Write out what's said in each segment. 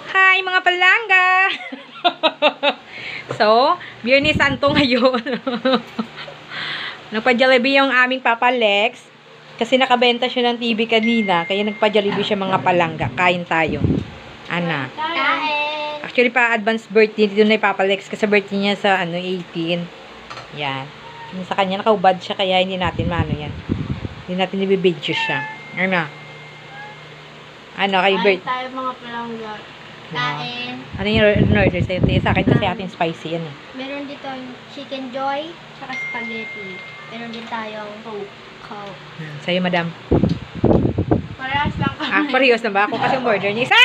Hi mga palangga! So, Biyernes Santo ngayon. Nagpa-Jollibee yung aming Papa Lex. Kasi nakabenta siya ng TV kanina. Kaya nagpa-Jollibee siya mga palangga. Kain tayo. Ana. Kain! Actually, pa-advance birthday. Dito na yung Papa Lex. Kasi birthday niya sa 18. Yan. Sa kanya, nakaubad siya. Kaya hindi natin maano yan. Hindi natin ibibidyo siya. Ano kayo birthday? Kain tayo mga palangga. Kain. Ano yung order sa'yo? Sa akin kasi ating spicy yan eh. Meron dito yung chicken joy, tsaka spaghetti. Meron din tayong coke. Sa'yo, madam. Parehas lang kami. Ah, parehas na ba? Ako kasi order niya. Isa!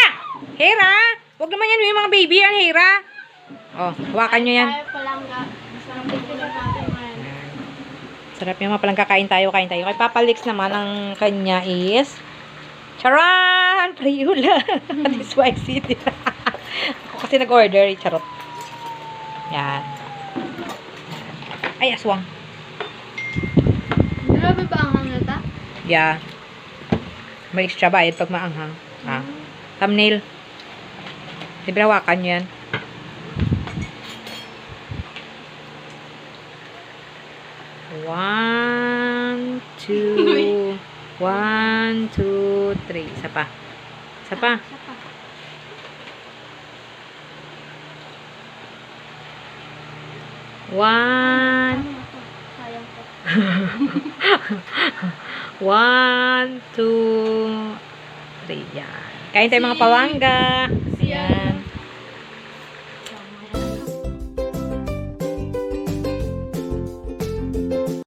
Hera! Huwag naman yan yung mga baby yan, Hera. Oh, hawakan nyo yan. Tayo palangga. Masarap dito lang natin man. Sarap yung mga palang kain tayo. Kay Papa Lex naman, ang kanya is charan! Priula! At spicy. Ako kasi nag-order. Charot. Yan. Ay, aswang. Grabe ba ang hangalta? Yeah. May extra bayad pag maanghang. Ah. Thumbnail. Di ba hawakan nyo yan? One, two, 1, 2, 3. Isa pa. Isa pa. One. Sayang po. 1, 2, 3. Yan. Kain tayo mga palangga. Yan.